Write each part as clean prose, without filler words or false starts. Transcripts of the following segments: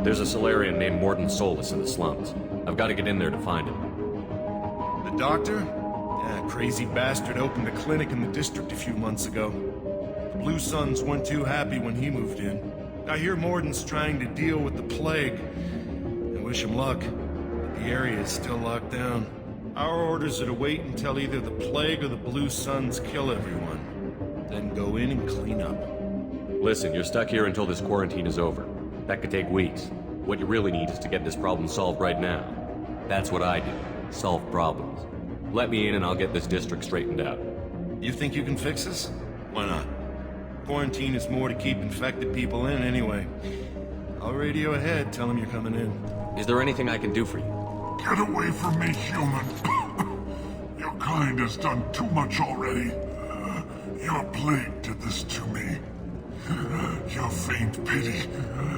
There's a Solarian named Mordin Solus in the slums. I've got to get in there to find him. The doctor? Yeah, crazy bastard opened a clinic in the district a few months ago. The Blue Suns weren't too happy when he moved in. I hear Mordin's trying to deal with the plague. I wish him luck, but the area is still locked down. Our orders are to wait until either the plague or the Blue Suns kill everyone. Then go in and clean up. Listen, you're stuck here until this quarantine is over. That could take weeks. What you really need is to get this problem solved right now. That's what I do. Solve problems. Let me in and I'll get this district straightened out. You think you can fix this? Why not? Quarantine is more to keep infected people in anyway. I'll radio ahead, tell them you're coming in. Is there anything I can do for you? Get away from me, human. Your kind has done too much already. Your plague did this to me. Your faint pity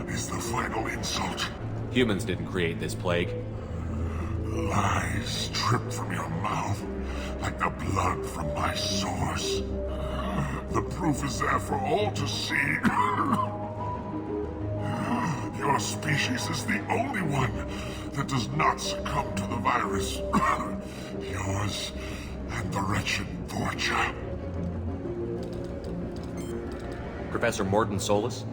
is the final insult. Humans didn't create this plague. Lies drip from your mouth like the blood from my sores. The proof is there for all to see. Your species is the only one that does not succumb to the virus. Yours and the wretched Vorcha. Professor Mordin Solus?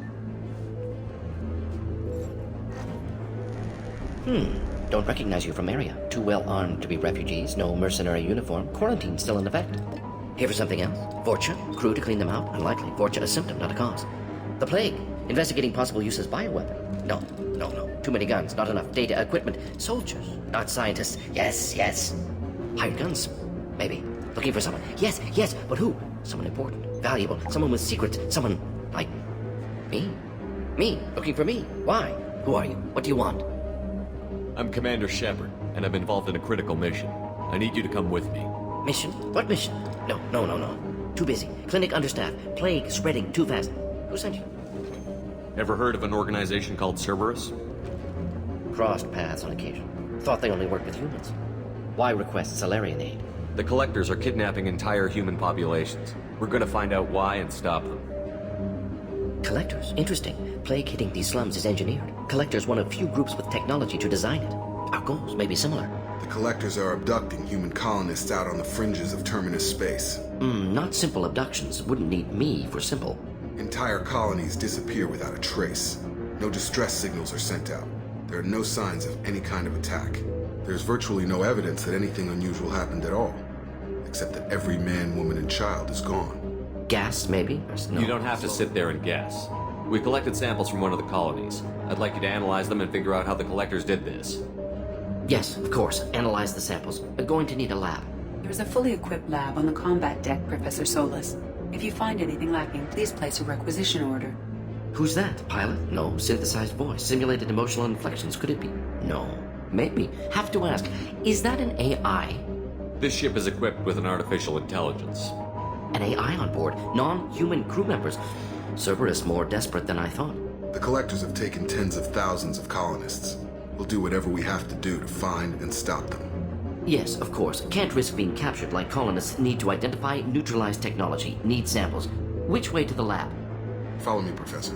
Don't recognize you from area. Too well armed to be refugees, no mercenary uniform, quarantine still in effect. Here for something else? Vorcha? Crew to clean them out? Unlikely. Vorcha a symptom, not a cause. The plague? Investigating possible use as bioweapon? No. Too many guns, not enough data, equipment. Soldiers, not scientists. Yes. Hired guns? Maybe. Looking for someone. Yes, but who? Someone important, valuable, someone with secrets, someone like me. Me, looking for me. Why? Who are you? What do you want? I'm Commander Shepard, and I'm involved in a critical mission. I need you to come with me. Mission? What mission? No. Too busy. Clinic understaffed. Plague spreading too fast. Who sent you? Ever heard of an organization called Cerberus? Crossed paths on occasion. Thought they only worked with humans. Why request Solarian aid? The Collectors are kidnapping entire human populations. We're gonna find out why and stop them. Collectors? Interesting. Plague hitting these slums is engineered. Collectors one of few groups with technology to design it. Our goals may be similar. The Collectors are abducting human colonists out on the fringes of terminus space. Not simple abductions. Wouldn't need me for simple. Entire colonies disappear without a trace. No distress signals are sent out. There are no signs of any kind of attack. There's virtually no evidence that anything unusual happened at all, except that every man, woman, and child is gone. Gas, maybe? No. You don't have to sit there and guess. We collected samples from one of the colonies. I'd like you to analyze them and figure out how the Collectors did this. Yes, of course. Analyze the samples. We're going to need a lab. There's a fully equipped lab on the combat deck, Professor Solus. If you find anything lacking, please place a requisition order. Who's that? Pilot? No. Synthesized voice. Simulated emotional inflections. Could it be? No. Maybe. Have to ask. Is that an AI? This ship is equipped with an artificial intelligence. An AI on board? Non-human crew members? Cerberus more desperate than I thought. The Collectors have taken tens of thousands of colonists. We'll do whatever we have to do to find and stop them. Yes, of course. Can't risk being captured like colonists need to identify, neutralize technology, need samples. Which way to the lab? Follow me, Professor.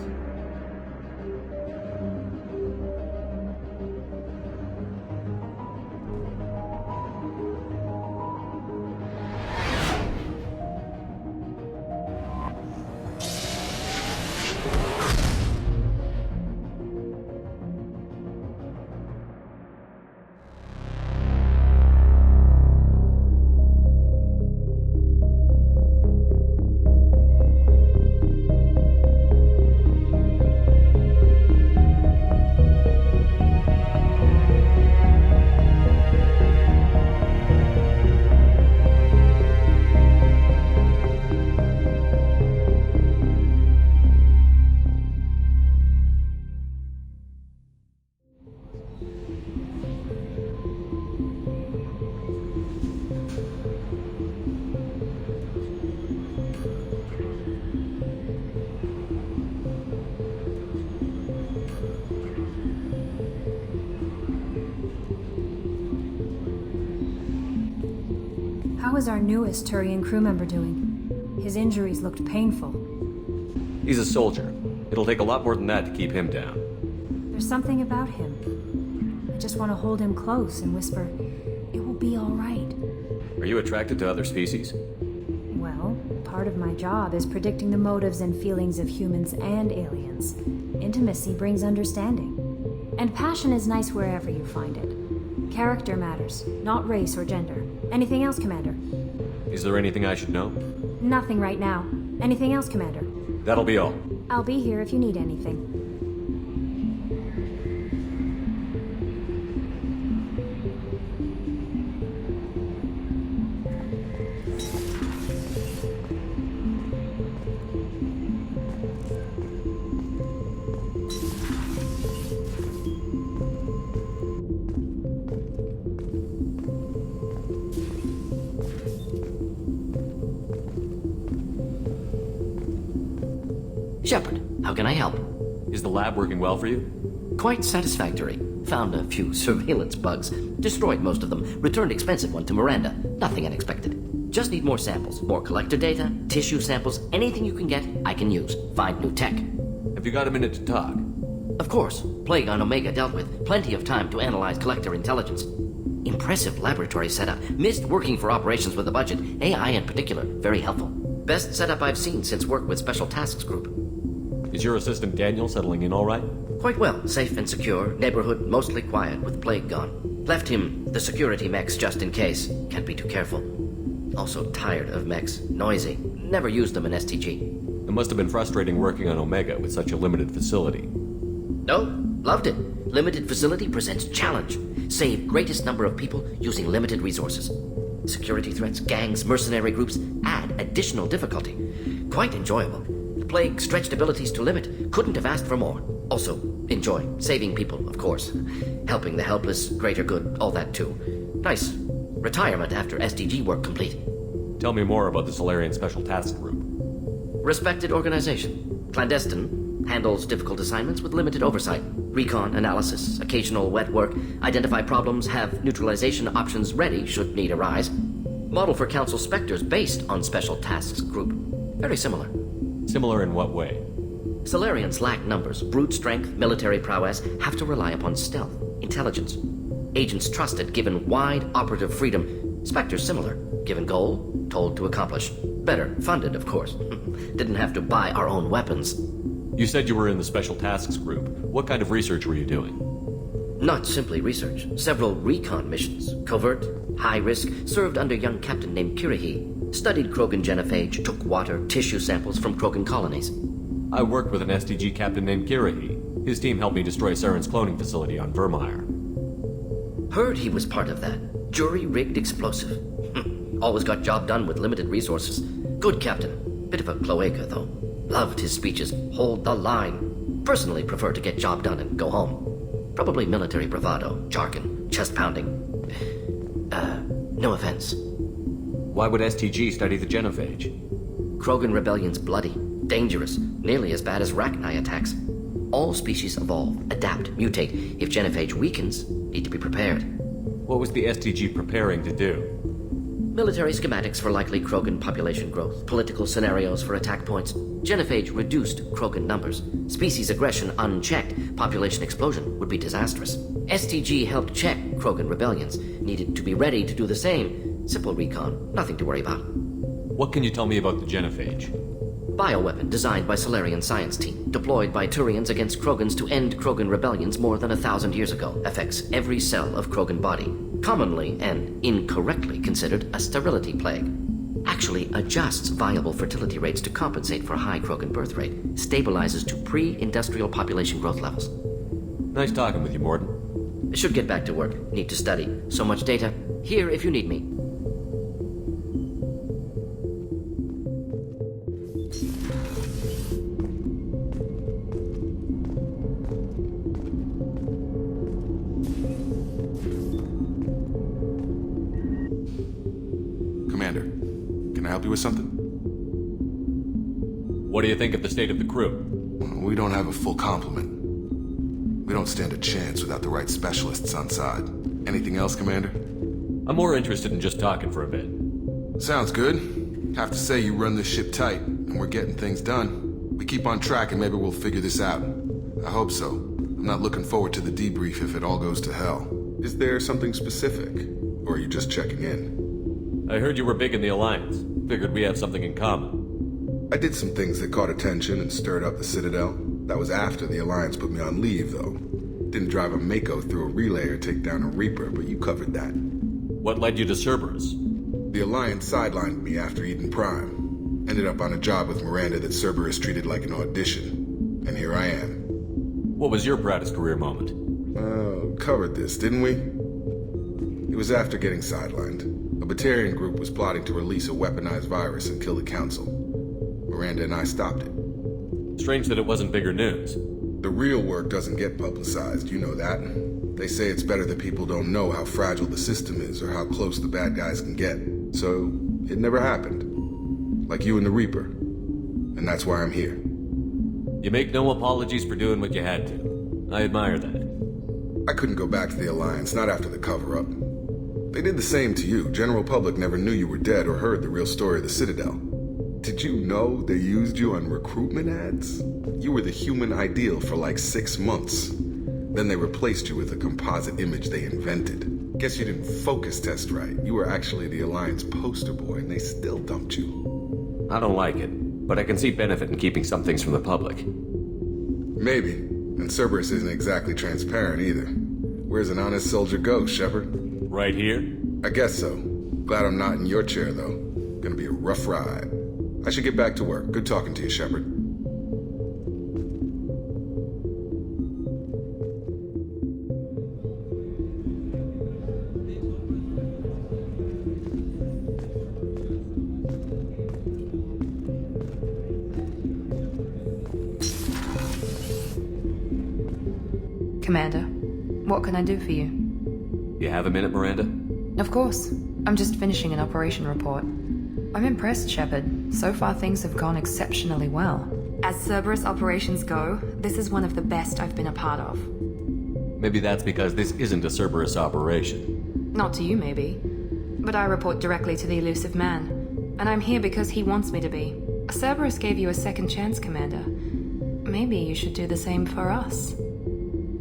How is our newest Turian crew member doing? His injuries looked painful. He's a soldier. It'll take a lot more than that to keep him down. There's something about him. I just want to hold him close and whisper, "It will be all right." Are you attracted to other species? Well, part of my job is predicting the motives and feelings of humans and aliens. Intimacy brings understanding. And passion is nice wherever you find it. Character matters, not race or gender. Anything else, Commander? Is there anything I should know? Nothing right now. Anything else, Commander? That'll be all. I'll be here if you need anything. Shepard, how can I help? Is the lab working well for you? Quite satisfactory. Found a few surveillance bugs. Destroyed most of them. Returned expensive one to Miranda. Nothing unexpected. Just need more samples. More collector data, tissue samples, anything you can get, I can use. Find new tech. Have you got a minute to talk? Of course. Plague on Omega dealt with. Plenty of time to analyze collector intelligence. Impressive laboratory setup. Missed working for operations with a budget. AI in particular. Very helpful. Best setup I've seen since work with Special Tasks Group. Is your assistant Daniel settling in all right? Quite well. Safe and secure. Neighborhood mostly quiet with Plague gone. Left him the security mechs just in case. Can't be too careful. Also tired of mechs. Noisy. Never used them in STG. It must have been frustrating working on Omega with such a limited facility. No, loved it. Limited facility presents challenge. Save greatest number of people using limited resources. Security threats, gangs, mercenary groups add additional difficulty. Quite enjoyable. Plague stretched abilities to limit. Couldn't have asked for more. Also, enjoy. Saving people, of course. Helping the helpless, greater good, all that too. Nice. Retirement after SDG work complete. Tell me more about the Solarian Special Task Group. Respected organization. Clandestine. Handles difficult assignments with limited oversight. Recon, analysis, occasional wet work. Identify problems, have neutralization options ready should need arise. Model for Council Spectres based on Special Tasks Group. Very similar. Similar in what way? Solarians lack numbers, brute strength, military prowess, have to rely upon stealth, intelligence. Agents trusted, given wide operative freedom. Spectres similar, given goal, told to accomplish. Better, funded, of course. Didn't have to buy our own weapons. You said you were in the Special Tasks Group. What kind of research were you doing? Not simply research. Several recon missions. Covert, high risk, served under young captain named Kirihi. Studied Krogan genophage, took water, tissue samples from Krogan colonies. I worked with an STG captain named Kirihi. His team helped me destroy Saren's cloning facility on Vermeer. Heard he was part of that. Jury-rigged explosive. Always got job done with limited resources. Good captain. Bit of a cloaca, though. Loved his speeches. Hold the line. Personally prefer to get job done and go home. Probably military bravado, jargon, chest pounding. No offense. Why would STG study the genophage? Krogan rebellion's bloody, dangerous, nearly as bad as Rachni attacks. All species evolve, adapt, mutate. If genophage weakens, need to be prepared. What was the STG preparing to do? Military schematics for likely Krogan population growth, political scenarios for attack points. Genophage reduced Krogan numbers. Species aggression unchecked, population explosion would be disastrous. STG helped check Krogan rebellions, needed to be ready to do the same. Simple recon, nothing to worry about. What can you tell me about the genophage? Bioweapon designed by Solarian science team, deployed by Turians against Krogans to end Krogan rebellions more than 1,000 years ago. Affects every cell of Krogan body. Commonly and incorrectly considered a sterility plague. Actually adjusts viable fertility rates to compensate for high Krogan birth rate. Stabilizes to pre-industrial population growth levels. Nice talking with you, Morden. Should get back to work. Need to study. So much data. Here if you need me. Commander, can I help you with something? What do you think of the state of the crew? We don't have a full complement. We don't stand a chance without the right specialists on side. Anything else, Commander? I'm more interested in just talking for a bit. Sounds good. Have to say you run this ship tight, and we're getting things done. We keep on track and maybe we'll figure this out. I hope so. I'm not looking forward to the debrief if it all goes to hell. Is there something specific? Or are you just checking in? I heard you were big in the Alliance. Figured we have something in common. I did some things that caught attention and stirred up the Citadel. That was after the Alliance put me on leave, though. Didn't drive a Mako through a relay or take down a Reaper, but you covered that. What led you to Cerberus? The Alliance sidelined me after Eden Prime. Ended up on a job with Miranda that Cerberus treated like an audition. And here I am. What was your proudest career moment? Covered this, didn't we? It was after getting sidelined. A Batarian group was plotting to release a weaponized virus and kill the Council. Miranda and I stopped it. Strange that it wasn't bigger news. The real work doesn't get publicized, you know that. They say it's better that people don't know how fragile the system is or how close the bad guys can get. So, it never happened. Like you and the Reaper. And that's why I'm here. You make no apologies for doing what you had to. I admire that. I couldn't go back to the Alliance, not after the cover-up. They did the same to you. General public never knew you were dead or heard the real story of the Citadel. Did you know they used you on recruitment ads? You were the human ideal for like 6 months. Then they replaced you with a composite image they invented. Guess you didn't focus test right. You were actually the Alliance poster boy, and they still dumped you. I don't like it, but I can see benefit in keeping some things from the public. Maybe. And Cerberus isn't exactly transparent either. Where's an honest soldier go, Shepard? Right here? I guess so. Glad I'm not in your chair, though. Gonna be a rough ride. I should get back to work. Good talking to you, Shepard. Commander, what can I do for you? You have a minute, Miranda? Of course. I'm just finishing an operation report. I'm impressed, Shepard. So far things have gone exceptionally well. As Cerberus operations go, this is one of the best I've been a part of. Maybe that's because this isn't a Cerberus operation. Not to you, maybe. But I report directly to the elusive man. And I'm here because he wants me to be. Cerberus gave you a second chance, Commander. Maybe you should do the same for us.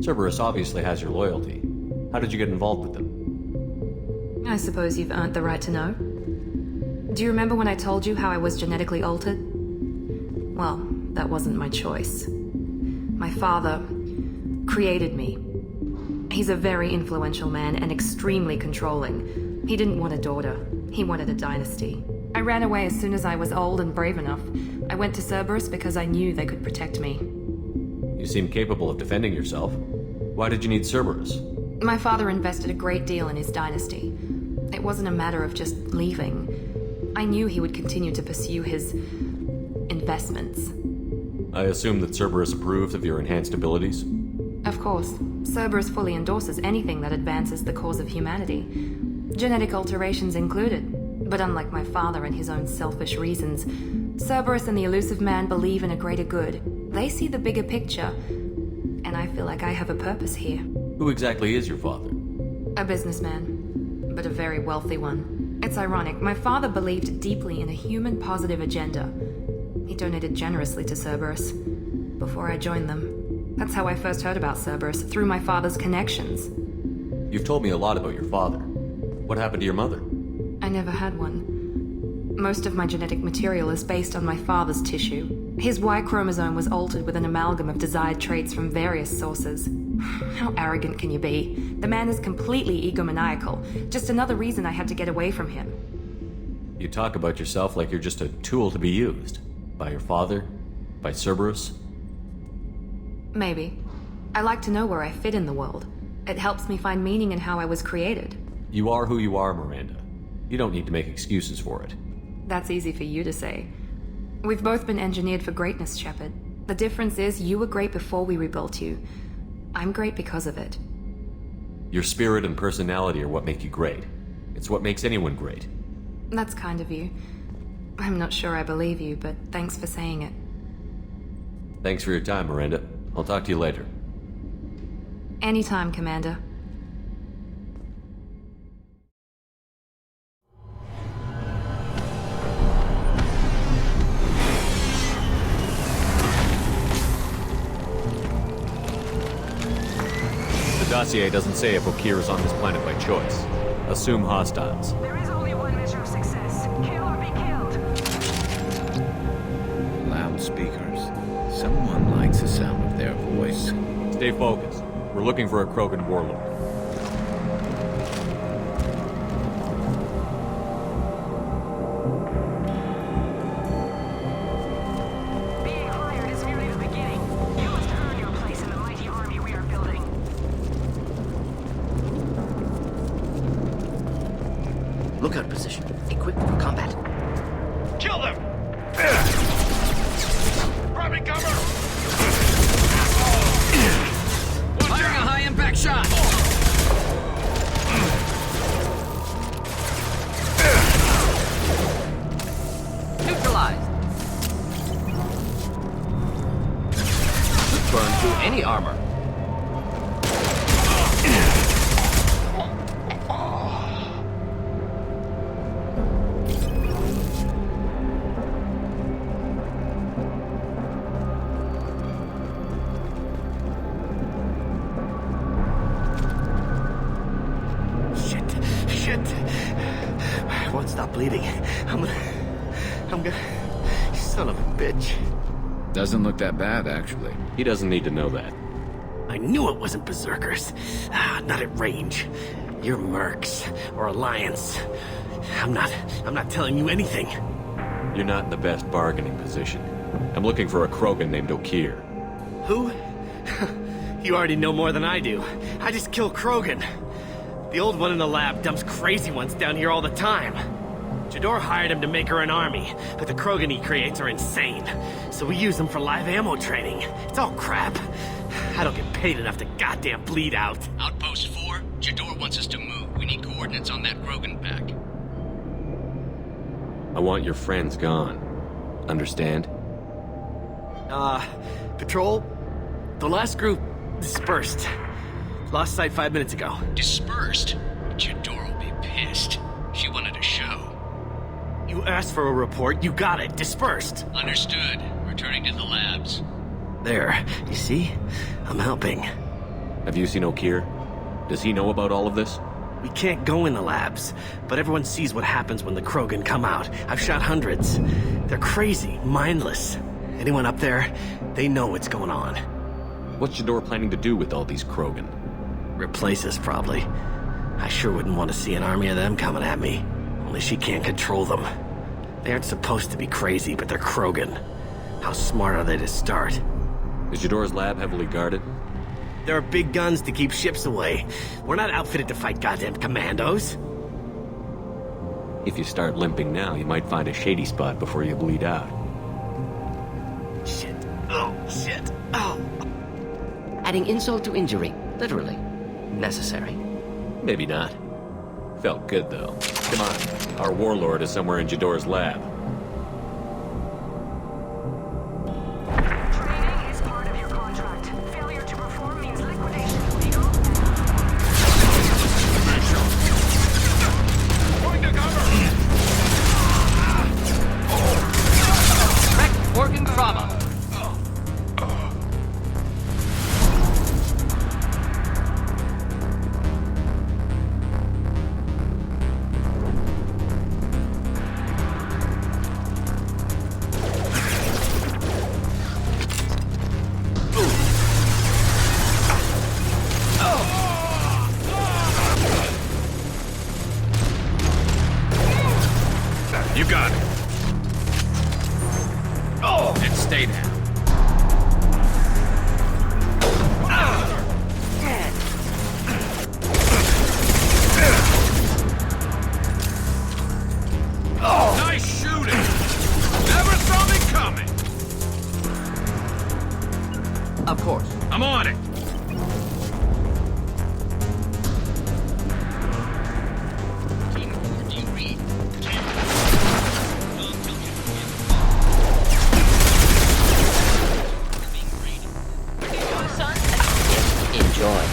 Cerberus obviously has your loyalty. How did you get involved with them? I suppose you've earned the right to know. Do you remember when I told you how I was genetically altered? Well, that wasn't my choice. My father created me. He's a very influential man and extremely controlling. He didn't want a daughter. He wanted a dynasty. I ran away as soon as I was old and brave enough. I went to Cerberus because I knew they could protect me. You seem capable of defending yourself. Why did you need Cerberus? My father invested a great deal in his dynasty. It wasn't a matter of just leaving. I knew he would continue to pursue his investments. I assume that Cerberus approved of your enhanced abilities? Of course. Cerberus fully endorses anything that advances the cause of humanity. Genetic alterations included. But unlike my father and his own selfish reasons, Cerberus and the elusive man believe in a greater good. They see the bigger picture, and I feel like I have a purpose here. Who exactly is your father? A businessman, but a very wealthy one. It's ironic, my father believed deeply in a human-positive agenda. He donated generously to Cerberus before I joined them. That's how I first heard about Cerberus, through my father's connections. You've told me a lot about your father. What happened to your mother? I never had one. Most of my genetic material is based on my father's tissue. His Y chromosome was altered with an amalgam of desired traits from various sources. How arrogant can you be? The man is completely egomaniacal. Just another reason I had to get away from him. You talk about yourself like you're just a tool to be used. By your father? By Cerberus? Maybe. I like to know where I fit in the world. It helps me find meaning in how I was created. You are who you are, Miranda. You don't need to make excuses for it. That's easy for you to say. We've both been engineered for greatness, Shepard. The difference is you were great before we rebuilt you. I'm great because of it. Your spirit and personality are what make you great. It's what makes anyone great. That's kind of you. I'm not sure I believe you, but thanks for saying it. Thanks for your time, Miranda. I'll talk to you later. Anytime, Commander. dossier doesn't say if Okeer is on this planet by choice. Assume hostiles. There is only one measure of success. Kill or be killed. Loudspeakers. Someone likes the sound of their voice. Stay focused. We're looking for a Krogan warlord. Being hired is merely the beginning. You must earn your place in the mighty army we are building. Lookout position. Equipped for combat. Kill them! Grabbing cover! Firing a high-impact shot! Neutralized! Burn through any armor. Shit. I won't stop bleeding. I'm gonna... Son of a bitch. Doesn't look that bad, actually. He doesn't need to know that. I knew it wasn't berserkers. Not at range. You're mercs or Alliance. I'm not telling you anything. You're not in the best bargaining position. I'm looking for a Krogan named Okeer. Who? You already know more than I do. I just kill Krogan. The old one in the lab dumps crazy ones down here all the time. Jador hired him to make her an army, but the Krogan he creates are insane. So we use them for live ammo training. It's all crap. I don't get paid enough to goddamn bleed out. Outpost 4, Jador wants us to move. We need coordinates on that Krogan pack. I want your friends gone. Understand? Patrol? The last group dispersed. Lost sight 5 minutes ago. Dispersed? Jador will be pissed. She wanted a show. You asked for a report, you got it. Dispersed. Understood. Returning to the labs. There. You see? I'm helping. Have you seen Okeer? Does he know about all of this? We can't go in the labs, but everyone sees what happens when the Krogan come out. I've shot hundreds. They're crazy, mindless. Anyone up there, they know what's going on. What's Jador planning to do with all these Krogan? Replace us, probably. I sure wouldn't want to see an army of them coming at me. Only she can't control them. They aren't supposed to be crazy, but they're Krogan. How smart are they to start? Is Jador's lab heavily guarded? There are big guns to keep ships away. We're not outfitted to fight goddamn commandos. If you start limping now, you might find a shady spot before you bleed out. Shit. Oh, shit. Oh. Adding insult to injury. Literally. Necessary. Maybe not. Felt good, though. Come on. Our warlord is somewhere in Jador's lab. Training is part of your contract. Failure to perform means liquidation, legal? Going to cover! Wrecked organ trauma. You got it. Oh! And stay down. Oh! Nice shooting! Never saw me coming! Of course. I'm on it! Team 4, do you read? Enjoy.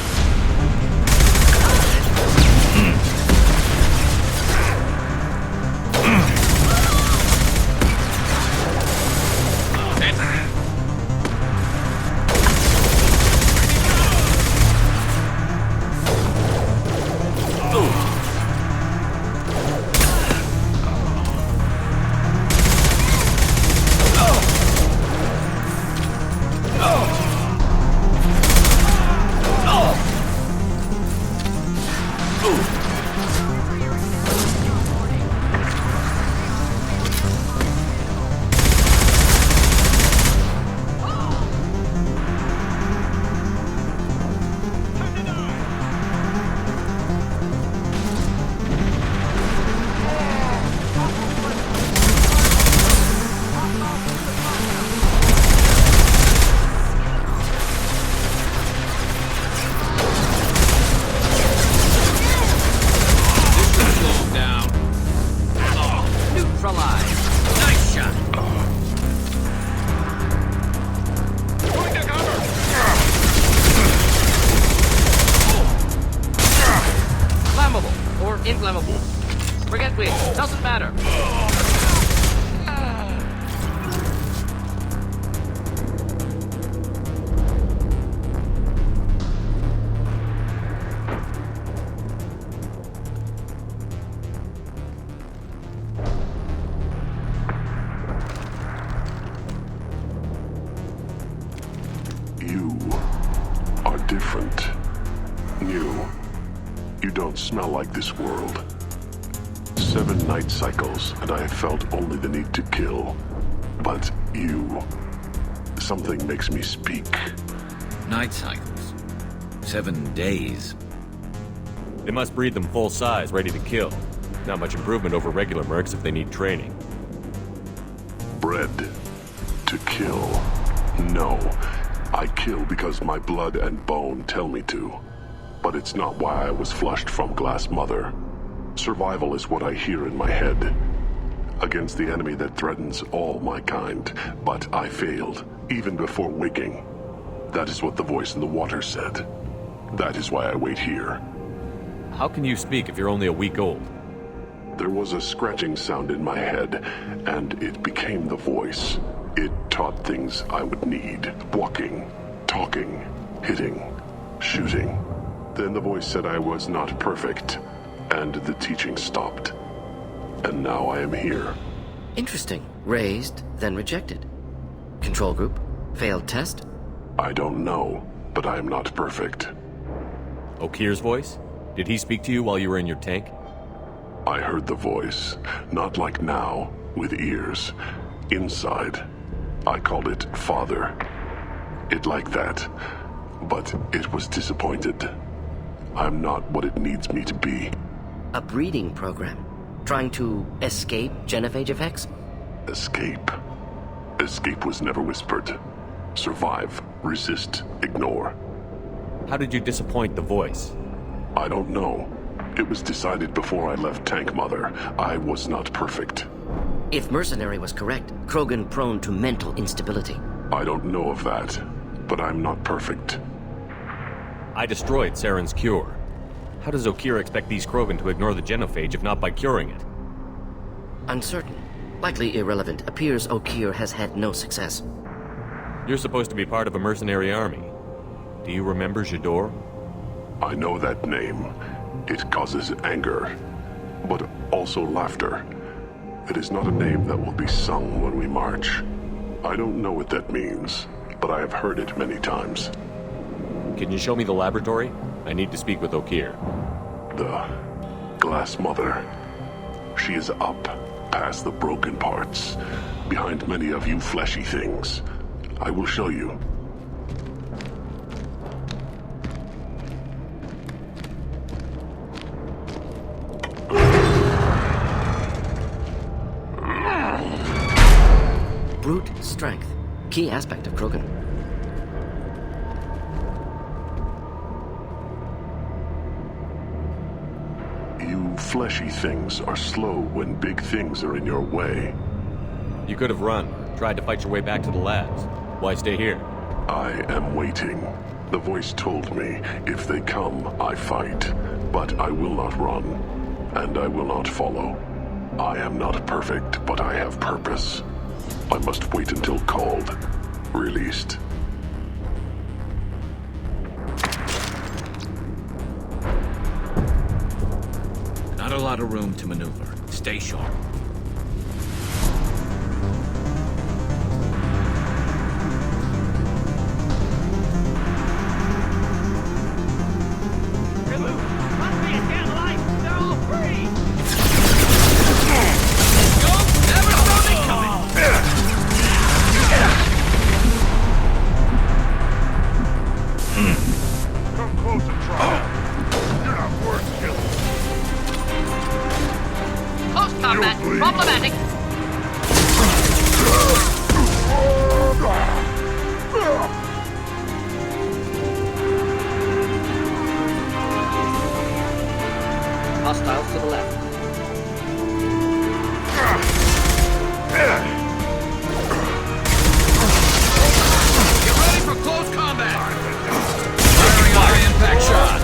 You are different. New. You don't smell like this world. 7 night cycles, and I have felt only the need to kill. But you... something makes me speak. Night cycles. 7 days. They must breed them full size, ready to kill. Not much improvement over regular mercs if they need training. Bred to kill. No. I kill because my blood and bone tell me to. But it's not why I was flushed from Glass Mother. Survival is what I hear in my head. Against the enemy that threatens all my kind. But I failed, even before waking. That is what the voice in the water said. That is why I wait here. How can you speak if you're only a week old? There was a scratching sound in my head, and it became the voice. It taught things I would need. Walking, talking, hitting, shooting. Then the voice said I was not perfect, and the teaching stopped. And now I am here. Interesting. Raised, then rejected. Control group? Failed test? I don't know, but I am not perfect. Okeer's voice? Did he speak to you while you were in your tank? I heard the voice, not like now, with ears. Inside. I called it Father. It like that. But it was disappointed. I'm not what it needs me to be. A breeding program? Trying to escape genophage effects? Escape. Escape was never whispered. Survive, resist, ignore. How did you disappoint the voice? I don't know. It was decided before I left Tank Mother. I was not perfect. If Mercenary was correct, Krogan prone to mental instability. I don't know of that, but I'm not perfect. I destroyed Saren's cure. How does Okeer expect these Krogan to ignore the genophage if not by curing it? Uncertain. Likely irrelevant. Appears Okeer has had no success. You're supposed to be part of a mercenary army. Do you remember Jador? I know that name. It causes anger, but also laughter. It is not a name that will be sung when we march. I don't know what that means, but I have heard it many times. Can you show me the laboratory? I need to speak with Okeer. The Glass Mother. She is up, past the broken parts, behind many of you fleshy things. I will show you. Brute strength. Key aspect of Krogan. You fleshy things are slow when big things are in your way. You could have run, tried to fight your way back to the labs. Why stay here? I am waiting. The voice told me, if they come, I fight. But I will not run, and I will not follow. I am not perfect, but I have purpose. I must wait until called, released. Not a lot of room to maneuver. Stay sharp. Problematic. Hostiles to the left. Get ready for close combat! Firing our impact shot!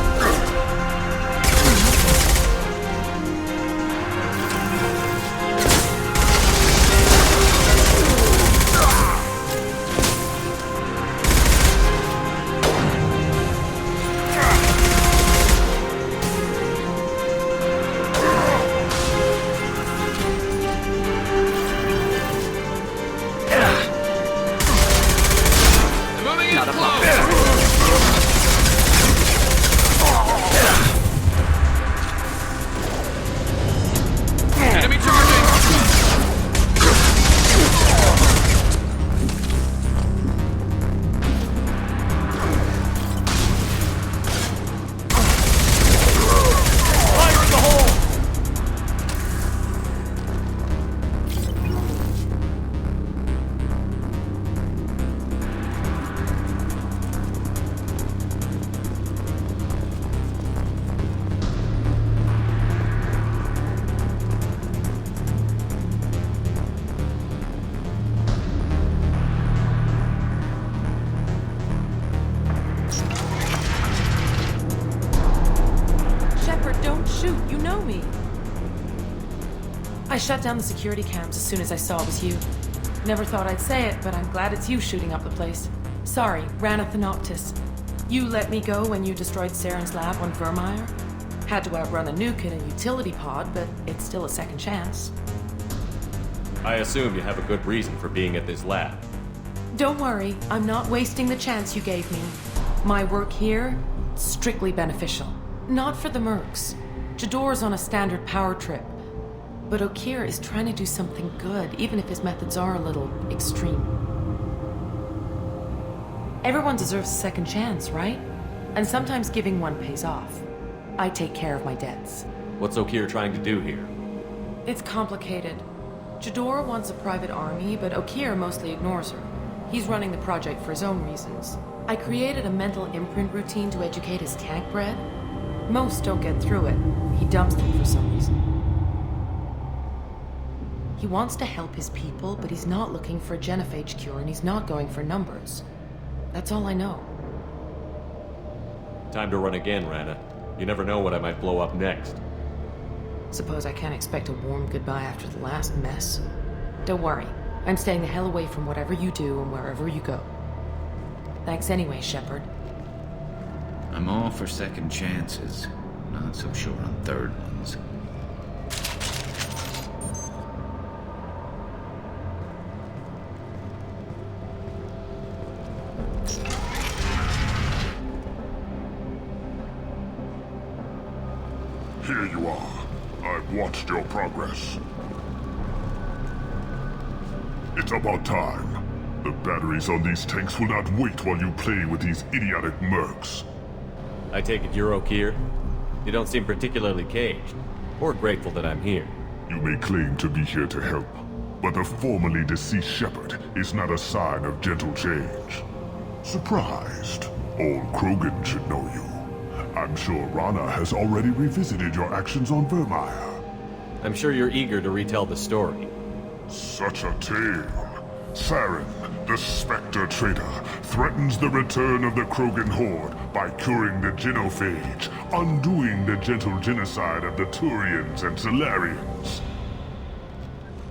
Moving in close! I shut down the security cams as soon as I saw it was you. Never thought I'd say it, but I'm glad it's you shooting up the place. Sorry, Rana Thanoptis. You let me go when you destroyed Saren's lab on Vermeer? Had to outrun a nuke in a utility pod, but it's still a second chance. I assume you have a good reason for being at this lab. Don't worry, I'm not wasting the chance you gave me. My work here, strictly beneficial. Not for the mercs. Jador's on a standard power trip. But Okeer is trying to do something good, even if his methods are a little extreme. Everyone deserves a second chance, right? And sometimes giving one pays off. I take care of my debts. What's Okeer trying to do here? It's complicated. Jador wants a private army, but Okeer mostly ignores her. He's running the project for his own reasons. I created a mental imprint routine to educate his tank bred. Most don't get through it. He dumps them for some reason. He wants to help his people, but he's not looking for a genophage cure, and he's not going for numbers. That's all I know. Time to run again, Rana. You never know what I might blow up next. Suppose I can't expect a warm goodbye after the last mess. Don't worry. I'm staying the hell away from whatever you do and wherever you go. Thanks anyway, Shepard. I'm all for second chances. Not so sure on third ones. Here you are. I've watched your progress. It's about time. The batteries on these tanks will not wait while you play with these idiotic mercs. I take it you're Okeer? You don't seem particularly caged, or grateful that I'm here. You may claim to be here to help, but the formerly deceased Shepard is not a sign of gentle change. Surprised? Old Krogan should know you. I'm sure Rana has already revisited your actions on Vermeer. I'm sure you're eager to retell the story. Such a tale. Saren, the Spectre traitor, threatens the return of the Krogan horde by curing the genophage, undoing the gentle genocide of the Turians and Solarians.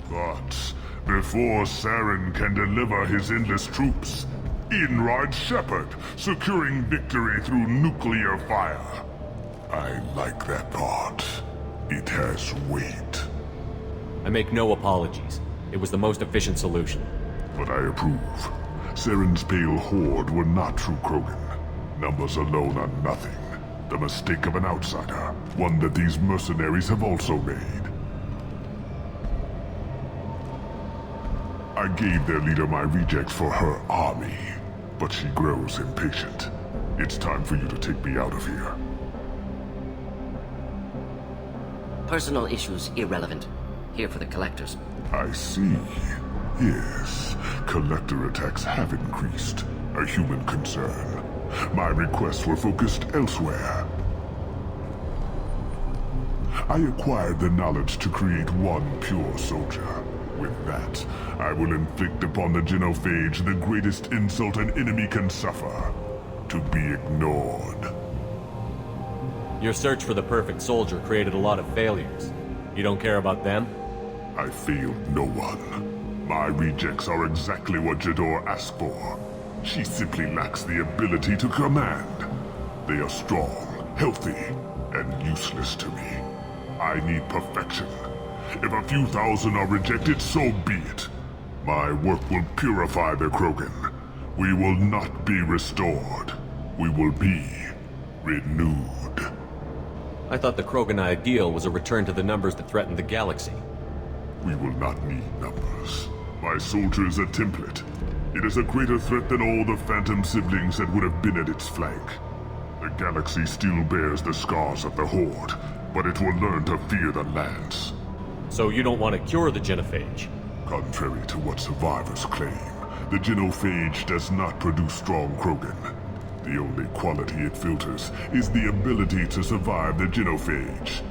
But before Saren can deliver his endless troops, in rides Shepard, securing victory through nuclear fire. I like that part. It has weight. I make no apologies. It was the most efficient solution. But I approve. Saren's pale horde were not true Krogan. Numbers alone are nothing. The mistake of an outsider, one that these mercenaries have also made. I gave their leader my rejects for her army, but she grows impatient. It's time for you to take me out of here. Personal issues irrelevant. Here for the collectors. I see. Yes, collector attacks have increased. A human concern. My requests were focused elsewhere. I acquired the knowledge to create one pure soldier. With that, I will inflict upon the genophage the greatest insult an enemy can suffer. To be ignored. Your search for the perfect soldier created a lot of failures. You don't care about them? I failed no one. My rejects are exactly what Jador asked for. She simply lacks the ability to command. They are strong, healthy, and useless to me. I need perfection. If a few thousand are rejected, so be it. My work will purify the Krogan. We will not be restored. We will be renewed. I thought the Krogan ideal was a return to the numbers that threatened the galaxy. We will not need numbers. My soldier is a template. It is a greater threat than all the Phantom siblings that would have been at its flank. The galaxy still bears the scars of the Horde, but it will learn to fear the Lance. So you don't want to cure the genophage? Contrary to what survivors claim, the genophage does not produce strong Krogan. The only quality it filters is the ability to survive the genophage.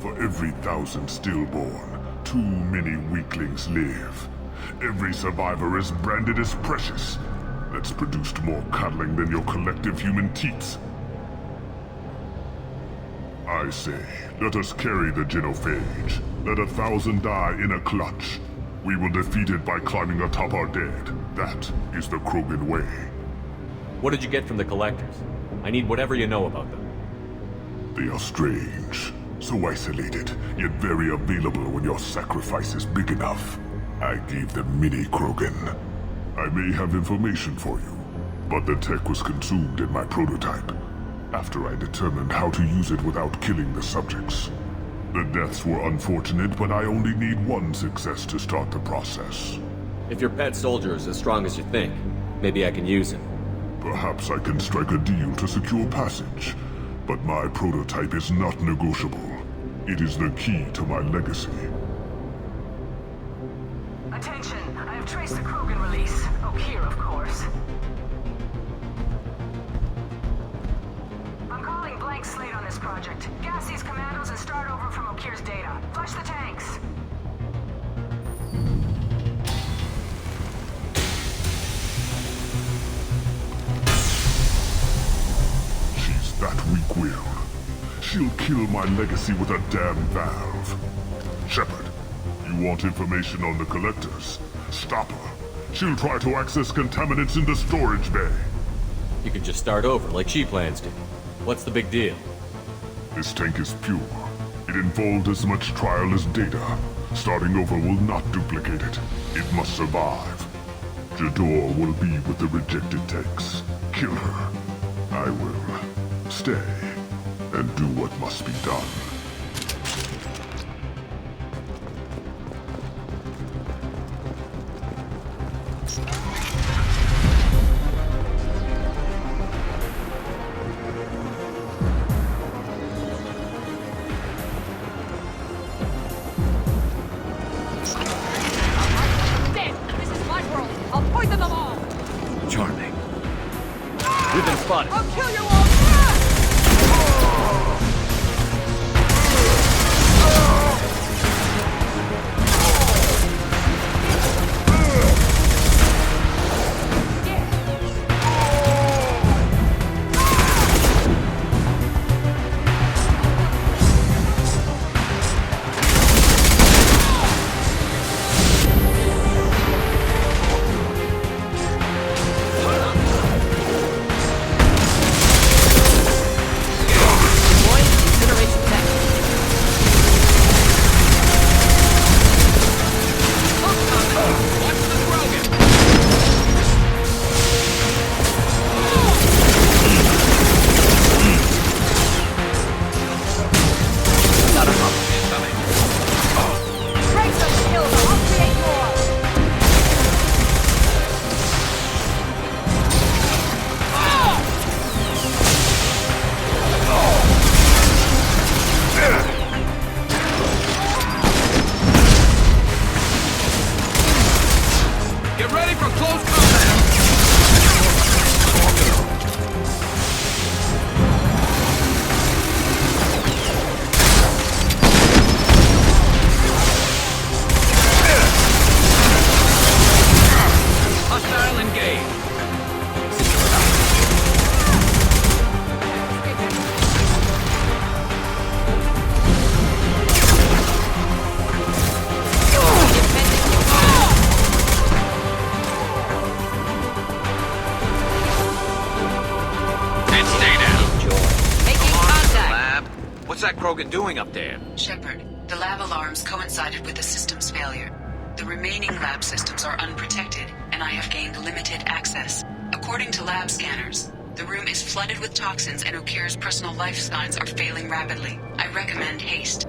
For every 1,000 stillborn, too many weaklings live. Every survivor is branded as precious. That's produced more coddling than your collective human teats. I say, let us carry the genophage. Let 1,000 die in a clutch. We will defeat it by climbing atop our dead. That is the Krogan way. What did you get from the Collectors? I need whatever you know about them. They are strange. So isolated, yet very available when your sacrifice is big enough. I gave them mini Krogan. I may have information for you, but the tech was consumed in my prototype, after I determined how to use it without killing the subjects. The deaths were unfortunate, but I only need one success to start the process. If your pet soldier is as strong as you think, maybe I can use him. Perhaps I can strike a deal to secure passage, but my prototype is not negotiable. It is the key to my legacy. Attention, I have traced the Krogan release. Okeer, of course. I'm calling blank slate on this project. Gas these commandos and start over from Okeer's data. Flush the tanks. She's that weak-willed. She'll kill my legacy with a damn valve. Shepard, you want information on the Collectors? Stop her. She'll try to access contaminants in the storage bay. You could just start over, like she plans to. What's the big deal? This tank is pure. It involved as much trial as data. Starting over will not duplicate it. It must survive. Jador will be with the rejected tanks. Kill her. I will stay and do what must be done. This is my world. I'll poison them all. Charming. We've been spotted. I'll kill you all. Krogan doing up there? Shepard, the lab alarms coincided with the system's failure. The remaining lab systems are unprotected, and I have gained limited access. According to lab scanners, the room is flooded with toxins and Okeer's personal life signs are failing rapidly. I recommend haste.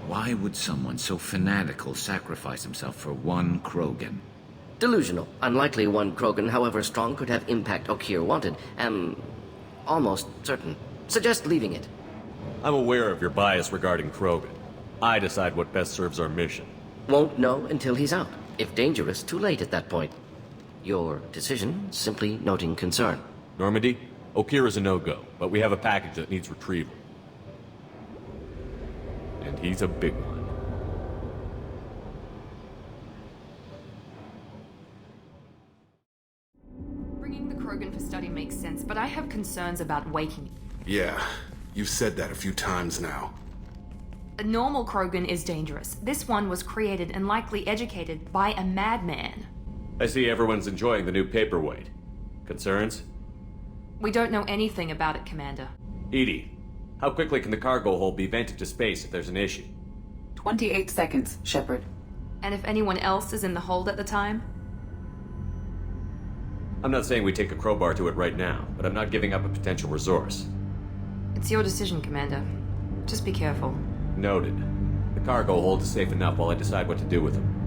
Why would someone so fanatical sacrifice himself for one Krogan? Delusional. Unlikely one Krogan, however strong, could have impact Okeer wanted. Am almost certain. Suggest leaving it. I'm aware of your bias regarding Krogan. I decide what best serves our mission. Won't know until he's out. If dangerous, too late at that point. Your decision, simply noting concern. Normandy, Okeer is a no-go, but we have a package that needs retrieval. And he's a big one. Bringing the Krogan for study makes sense, but I have concerns about waking. Yeah, you've said that a few times now. A normal Krogan is dangerous. This one was created and likely educated by a madman. I see everyone's enjoying the new paperweight. Concerns? We don't know anything about it, Commander. Edie, how quickly can the cargo hold be vented to space if there's an issue? 28 seconds, Shepard. And if anyone else is in the hold at the time? I'm not saying we take a crowbar to it right now, but I'm not giving up a potential resource. It's your decision, Commander. Just be careful. Noted. The cargo hold is safe enough while I decide what to do with them.